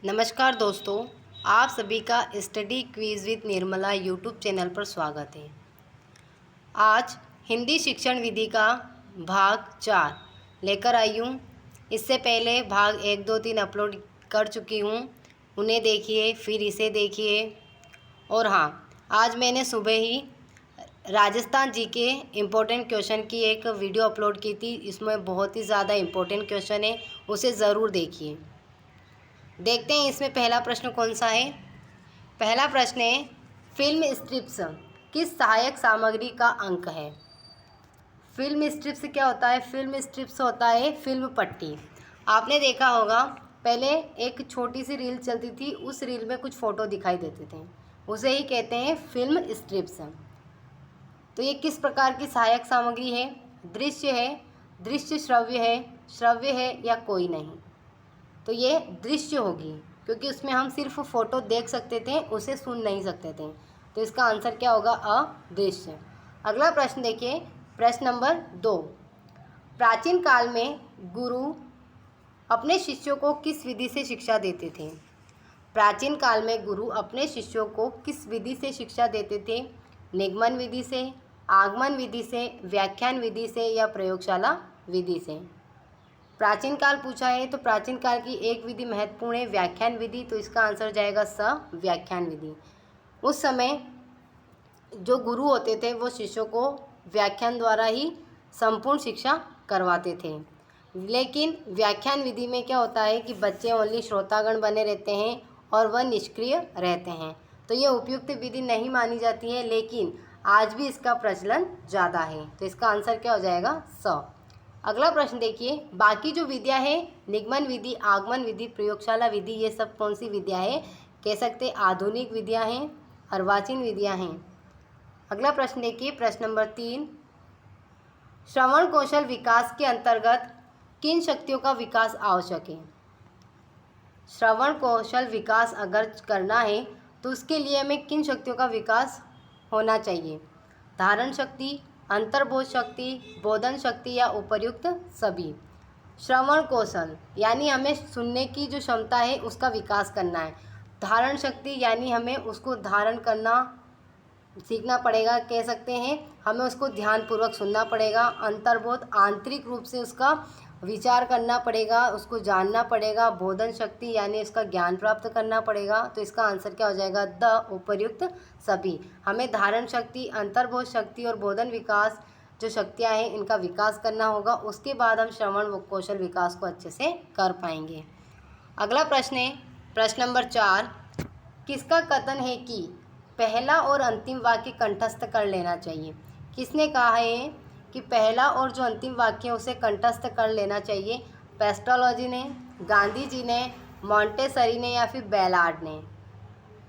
नमस्कार दोस्तों, आप सभी का study quiz with Nirmala YouTube channel पर स्वागत है। आज हिंदी शिक्षण विधि का भाग 4 लेकर आई हूँ। इससे पहले भाग 1, 2, 3 अपलोड कर चुकी हूँ, उन्हें देखिए, फिर इसे देखिए। और हाँ, आज मैंने सुबह ही राजस्थान जी के इम्पोर्टेंट क्वेश्चन की एक वीडियो अपलोड की थी। इसमें बहुत ही ज़्यादा इम्पोर्टेंट क्वेश्चन है, उसे ज़रूर देखिए। देखते हैं इसमें पहला प्रश्न कौन सा है। पहला प्रश्न है, फिल्म स्ट्रिप्स किस सहायक सामग्री का अंग है। फिल्म स्ट्रिप्स क्या होता है? फिल्म स्ट्रिप्स होता है फिल्म पट्टी। आपने देखा होगा, पहले एक छोटी सी रील चलती थी, उस रील में कुछ फ़ोटो दिखाई देते थे, उसे ही कहते हैं फिल्म स्ट्रिप्स। तो ये किस प्रकार की सहायक सामग्री है? दृश्य है, दृश्य श्रव्य है या कोई नहीं? तो ये दृश्य होगी, क्योंकि उसमें हम सिर्फ फ़ोटो देख सकते थे, उसे सुन नहीं सकते थे। तो इसका आंसर क्या होगा? अदृश्य। अगला प्रश्न देखिए, प्रश्न नंबर 2। प्राचीन काल में गुरु अपने शिष्यों को किस विधि से शिक्षा देते थे? प्राचीन काल में गुरु अपने शिष्यों को किस विधि से शिक्षा देते थे? निगमन विधि से, आगमन विधि से, व्याख्यान विधि से या प्रयोगशाला विधि से? प्राचीन काल पूछा है, तो प्राचीन काल की एक विधि महत्वपूर्ण है, व्याख्यान विधि। तो इसका आंसर जाएगा व्याख्यान विधि। उस समय जो गुरु होते थे वो शिष्यों को व्याख्यान द्वारा ही संपूर्ण शिक्षा करवाते थे। लेकिन व्याख्यान विधि में क्या होता है कि बच्चे ओनली श्रोतागण बने रहते हैं और वह निष्क्रिय रहते हैं। तो ये उपयुक्त विधि नहीं मानी जाती है, लेकिन आज भी इसका प्रचलन ज़्यादा है। तो इसका आंसर क्या हो जाएगा? अगला प्रश्न देखिए, बाकी जो विद्या है, निगमन विधि, आगमन विधि, प्रयोगशाला विधि, ये सब कौन सी विद्या है? कह सकते आधुनिक विद्या हैं, अर्वाचीन विद्या हैं। अगला प्रश्न देखिए, प्रश्न नंबर 3। श्रवण कौशल विकास के अंतर्गत किन शक्तियों का विकास आवश्यक है? श्रवण कौशल विकास अगर करना है तो उसके लिए हमें किन शक्तियों का विकास होना चाहिए? धारण शक्ति, अंतर्बोध शक्ति, बोधन शक्ति या उपर्युक्त सभी? श्रवण कौशल यानी हमें सुनने की जो क्षमता है उसका विकास करना है। धारण शक्ति यानी हमें उसको धारण करना सीखना पड़ेगा, कह सकते हैं हमें उसको ध्यानपूर्वक सुनना पड़ेगा। अंतर्बोध आंतरिक रूप से उसका विचार करना पड़ेगा, उसको जानना पड़ेगा। बोधन शक्ति यानी इसका ज्ञान प्राप्त करना पड़ेगा। तो इसका आंसर क्या हो जाएगा? द उपर्युक्त सभी। हमें धारण शक्ति, अंतर्बोध शक्ति और बोधन विकास जो शक्तियाँ हैं इनका विकास करना होगा, उसके बाद हम श्रवण कौशल विकास को अच्छे से कर पाएंगे। अगला प्रश्न है, प्रश्न नंबर 4। किसका कथन है कि पहला और अंतिम वाक्य कंठस्थ कर लेना चाहिए? किसने कहा है कि पहला और जो अंतिम वाक्य है उसे कंठस्थ कर लेना चाहिए? पेस्टोलॉजी ने, गांधी जी ने, मॉन्टेसरी ने या फिर बेलार्ड ने?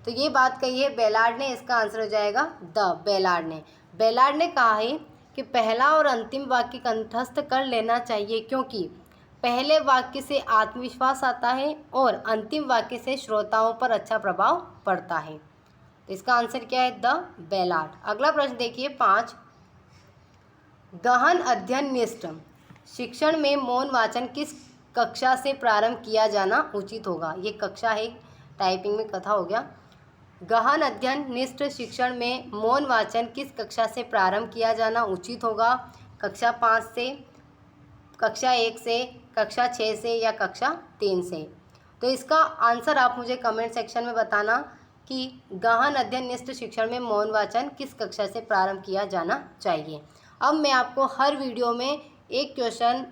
तो ये बात कही है बेलार्ड ने, इसका आंसर हो जाएगा बेलार्ड ने। बेलार्ड ने कहा है कि पहला और अंतिम वाक्य कंठस्थ कर लेना चाहिए, क्योंकि पहले वाक्य से आत्मविश्वास आता है और अंतिम वाक्य से श्रोताओं पर अच्छा प्रभाव पड़ता है। तो इसका आंसर क्या है? बेलार्ड। अगला प्रश्न देखिए, 5। गहन अध्ययन निष्ठ शिक्षण में मौन वाचन किस कक्षा से प्रारंभ किया जाना उचित होगा? ये कक्षा है, टाइपिंग में कथा हो गया। गहन अध्ययन निष्ठ शिक्षण में मौन वाचन किस कक्षा से प्रारंभ किया जाना उचित होगा? कक्षा 5 से, कक्षा 1 से, कक्षा 6 से या कक्षा 3 से? तो इसका आंसर आप मुझे कमेंट सेक्शन में बताना कि गहन अध्ययन निष्ठ शिक्षण में मौन वाचन किस कक्षा से प्रारंभ किया जाना चाहिए। अब मैं आपको हर वीडियो में एक क्वेश्चन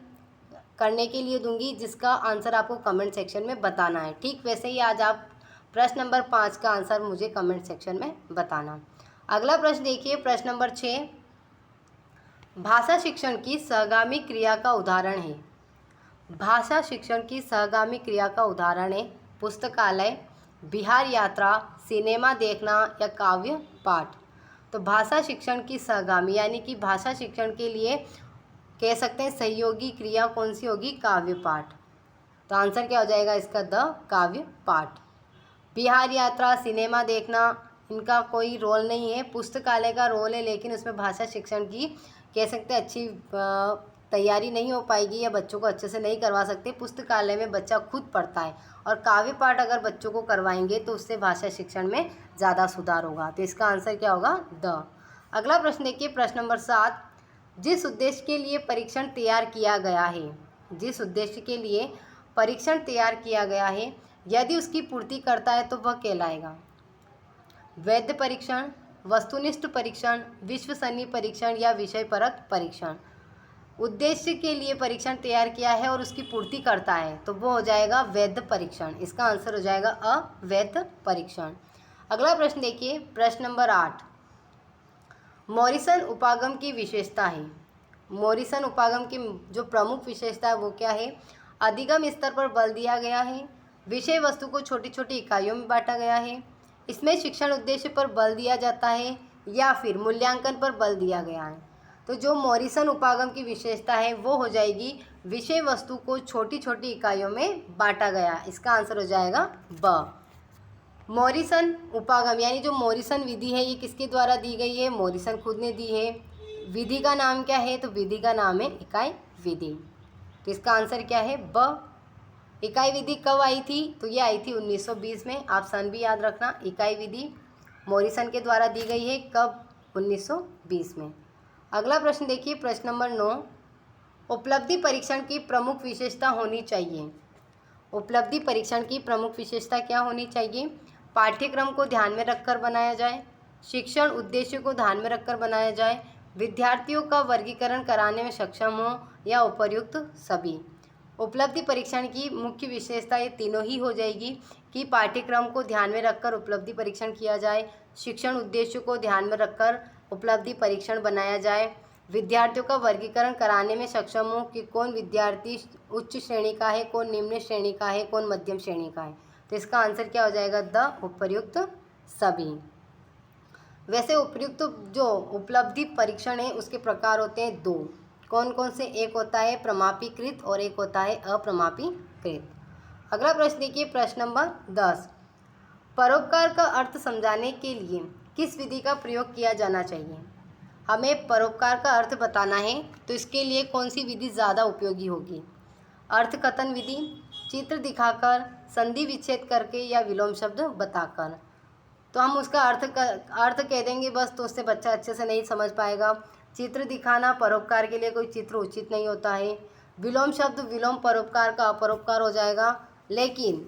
करने के लिए दूंगी, जिसका आंसर आपको कमेंट सेक्शन में बताना है। ठीक वैसे ही आज आप प्रश्न नंबर 5 का आंसर मुझे कमेंट सेक्शन में बताना। अगला प्रश्न देखिए, प्रश्न नंबर 6। भाषा शिक्षण की सहगामी क्रिया का उदाहरण है? भाषा शिक्षण की सहगामी क्रिया का उदाहरण है पुस्तकालय, बिहार यात्रा, सिनेमा देखना या काव्य पाठ? तो भाषा शिक्षण की सहगामी यानी कि भाषा शिक्षण के लिए कह सकते हैं सहयोगी क्रिया कौन सी होगी? काव्य पाठ। तो आंसर क्या हो जाएगा इसका? काव्य पाठ। बिहार यात्रा, सिनेमा देखना, इनका कोई रोल नहीं है, पुस्तकालय का रोल है, लेकिन उसमें भाषा शिक्षण की कह सकते हैं अच्छी तैयारी नहीं हो पाएगी या बच्चों को अच्छे से नहीं करवा सकते, पुस्तकालय में बच्चा खुद पढ़ता है और काव्य पाठ अगर बच्चों को करवाएंगे तो उससे भाषा शिक्षण में ज़्यादा सुधार होगा। तो इसका आंसर क्या होगा? द। अगला प्रश्न देखिए, प्रश्न नंबर 7, जिस उद्देश्य के लिए परीक्षण तैयार किया गया है, जिस उद्देश्य के लिए परीक्षण तैयार किया गया है, यदि उसकी पूर्ति करता है तो वह कहलाएगा वैध परीक्षण, वस्तुनिष्ठ परीक्षण, विश्वसनीय परीक्षण या विषयपरक परीक्षण। उद्देश्य के लिए परीक्षण तैयार किया है और उसकी पूर्ति करता है तो वो हो जाएगा वैध परीक्षण। इसका आंसर हो जाएगा अवैध परीक्षण। अगला प्रश्न देखिए, प्रश्न नंबर 8, मॉरिसन उपागम की विशेषता है। मॉरिसन उपागम की जो प्रमुख विशेषता है वो क्या है? अधिगम स्तर पर बल दिया गया है, विषय वस्तु को छोटी छोटी इकाइयों में बांटा गया है, इसमें शिक्षण उद्देश्य पर बल दिया जाता है या फिर मूल्यांकन पर बल दिया गया है। तो जो मॉरिसन उपागम की विशेषता है वो हो जाएगी विषय वस्तु को छोटी छोटी इकाइयों में बांटा गया। इसका आंसर हो जाएगा ब। मॉरिसन उपागम यानी जो मॉरिसन विधि है ये किसके द्वारा दी गई है? मॉरिसन खुद ने दी है। विधि का नाम क्या है? तो विधि का नाम है इकाई विधि। तो इसका आंसर क्या है? ब। इकाई विधि कब आई थी? तो ये आई थी 1920 में। आप सन भी याद रखना। इकाई विधि मॉरिसन के द्वारा दी गई है कब? 1920 में। अगला प्रश्न देखिए, प्रश्न नंबर 9, उपलब्धि परीक्षण की प्रमुख विशेषता होनी चाहिए। उपलब्धि परीक्षण की प्रमुख विशेषता क्या होनी चाहिए? पाठ्यक्रम को ध्यान में रखकर बनाया जाए, शिक्षण उद्देश्य को ध्यान में रखकर बनाया जाए, विद्यार्थियों का वर्गीकरण कराने में सक्षम हो या उपर्युक्त सभी। उपलब्धि परीक्षण की मुख्य विशेषता ये तीनों ही हो जाएगी कि पाठ्यक्रम को ध्यान में रखकर उपलब्धि परीक्षण किया जाए, शिक्षण उद्देश्य को ध्यान में रखकर उपलब्धि परीक्षण बनाया जाए, विद्यार्थियों का वर्गीकरण कराने में सक्षम हो कि कौन विद्यार्थी उच्च श्रेणी का है, कौन निम्न श्रेणी का है, कौन मध्यम श्रेणी का है। तो इसका आंसर क्या हो जाएगा? द उपर्युक्त सभी। वैसे उपर्युक्त जो उपलब्धि परीक्षण है उसके प्रकार होते हैं 2। कौन कौन से? एक होता है प्रमापीकृत और एक होता है अप्रमापीकृत। अगला प्रश्न देखिए, प्रश्न नंबर 10, परोपकार का अर्थ समझाने के लिए किस विधि का प्रयोग किया जाना चाहिए? हमें परोपकार का अर्थ बताना है तो इसके लिए कौन सी विधि ज़्यादा उपयोगी होगी? अर्थकथन विधि, चित्र दिखाकर, संधि विच्छेद करके या विलोम शब्द बताकर। तो हम उसका अर्थ कह देंगे बस, तो उससे बच्चा अच्छे से नहीं समझ पाएगा। चित्र दिखाना परोपकार के लिए कोई चित्र उचित नहीं होता है। विलोम शब्द विलोम परोपकार का अपरोपकार हो जाएगा। लेकिन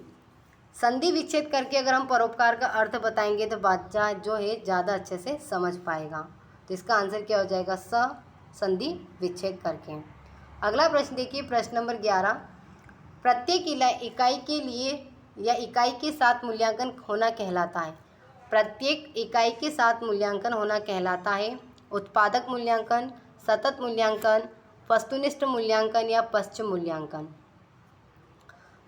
संधि विच्छेद करके अगर हम परोपकार का अर्थ बताएंगे तो बच्चा जो है ज़्यादा अच्छे से समझ पाएगा। तो इसका आंसर क्या हो जाएगा? स, संधि विच्छेद करके। अगला प्रश्न देखिए, प्रश्न नंबर 11, प्रत्येक इकाई के लिए या इकाई के साथ मूल्यांकन होना कहलाता है। प्रत्येक इकाई के साथ मूल्यांकन होना कहलाता है उत्पादक मूल्यांकन, सतत मूल्यांकन, वस्तुनिष्ठ मूल्यांकन या पश्च मूल्यांकन।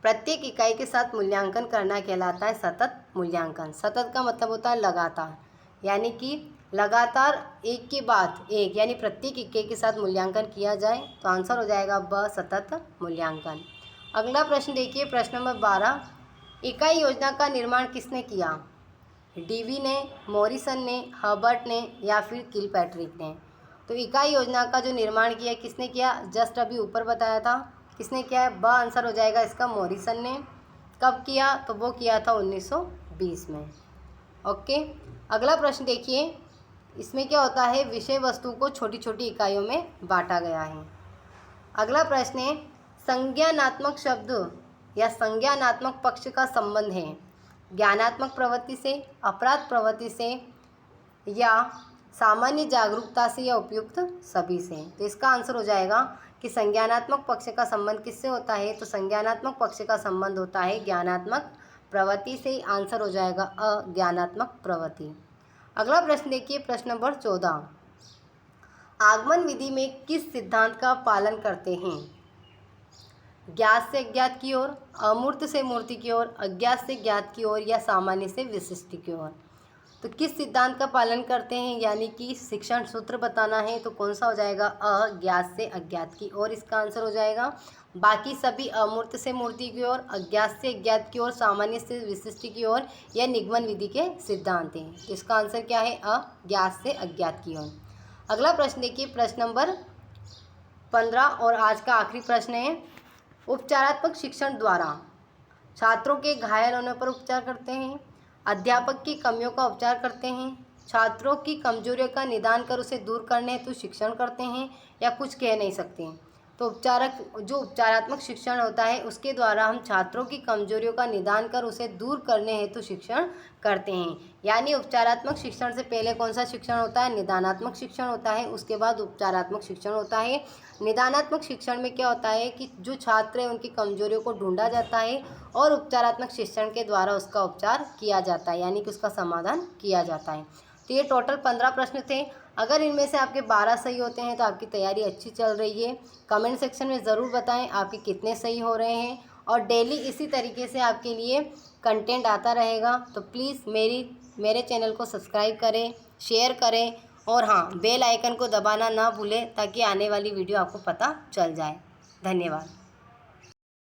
प्रत्येक इकाई के साथ मूल्यांकन करना कहलाता है सतत मूल्यांकन। सतत का मतलब होता है लगातार, यानी कि लगातार एक के बाद एक, यानी प्रत्येक इकाई के साथ मूल्यांकन किया जाए। तो आंसर हो जाएगा ब, सतत मूल्यांकन। अगला प्रश्न देखिए, प्रश्न नंबर 12, इकाई योजना का निर्माण किसने किया? डीवी ने, मॉरिसन ने, हर्बर्ट ने या फिर किलपैट्रिक ने। तो इकाई योजना का जो निर्माण किया किसने किया? जस्ट अभी ऊपर बताया था किसने किया है? ब आंसर हो जाएगा इसका, मॉरिसन ने। कब किया? तो वो किया था 1920 में। ओके, अगला प्रश्न देखिए, इसमें क्या होता है? विषय वस्तु को छोटी छोटी इकाइयों में बांटा गया है। अगला प्रश्न है, संज्ञानात्मक शब्द या संज्ञानात्मक पक्ष का संबंध है ज्ञानात्मक प्रवृत्ति से, अपराध प्रवृत्ति से या सामान्य जागरूकता से या उपयुक्त सभी से। तो इसका आंसर हो जाएगा कि संज्ञानात्मक पक्ष का संबंध किससे होता है? तो संज्ञानात्मक पक्ष का संबंध होता है ज्ञानात्मक प्रवृत्ति से। आंसर हो जाएगा अज्ञानात्मक प्रवृत्ति। अगला प्रश्न देखिए, प्रश्न नंबर 14, आगमन विधि में किस सिद्धांत का पालन करते हैं? ज्ञात से अज्ञात की ओर, अमूर्त से मूर्ति की ओर, अज्ञात से ज्ञात की ओर या सामान्य से विशिष्ट की ओर। तो किस सिद्धांत का पालन करते हैं, यानी कि शिक्षण सूत्र बताना है तो कौन सा हो जाएगा? अज्ञात से अज्ञात की ओर इसका आंसर हो जाएगा। बाकी सभी अमूर्त से मूर्ति की ओर, अज्ञात से अज्ञात की ओर, सामान्य से विशिष्ट की ओर या निगमन विधि के सिद्धांत हैं। तो इसका आंसर क्या है? अज्ञात से अज्ञात की ओर। अगला प्रश्न देखिए, प्रश्न नंबर 15 और आज का आखिरी प्रश्न है, उपचारात्मक शिक्षण द्वारा छात्रों के घायल होने पर उपचार करते हैं, अध्यापक की कमियों का उपचार करते हैं, छात्रों की कमजोरियों का निदान कर उसे दूर करने हेतु शिक्षण करते हैं, या कुछ कह नहीं सकते हैं। तो उपचारात्मक शिक्षण होता है उसके द्वारा हम छात्रों की कमजोरियों का निदान कर उसे दूर करने हेतु शिक्षण करते हैं। यानी उपचारात्मक शिक्षण से पहले कौन सा शिक्षण होता है? निदानात्मक शिक्षण होता है, उसके बाद उपचारात्मक शिक्षण होता है। निदानात्मक शिक्षण में क्या होता है कि जो छात्र है उनकी कमजोरियों को ढूंढा जाता है और उपचारात्मक शिक्षण के द्वारा उसका उपचार किया जाता है, यानी कि उसका समाधान किया जाता है। तो ये टोटल 15 प्रश्न थे। अगर इनमें से आपके 12 सही होते हैं तो आपकी तैयारी अच्छी चल रही है। कमेंट सेक्शन में ज़रूर बताएं आपके कितने सही हो रहे हैं, और डेली इसी तरीके से आपके लिए कंटेंट आता रहेगा। तो प्लीज़ मेरे चैनल को सब्सक्राइब करें, शेयर करें, और हाँ, बेल आइकन को दबाना ना भूलें ताकि आने वाली वीडियो आपको पता चल जाए। धन्यवाद।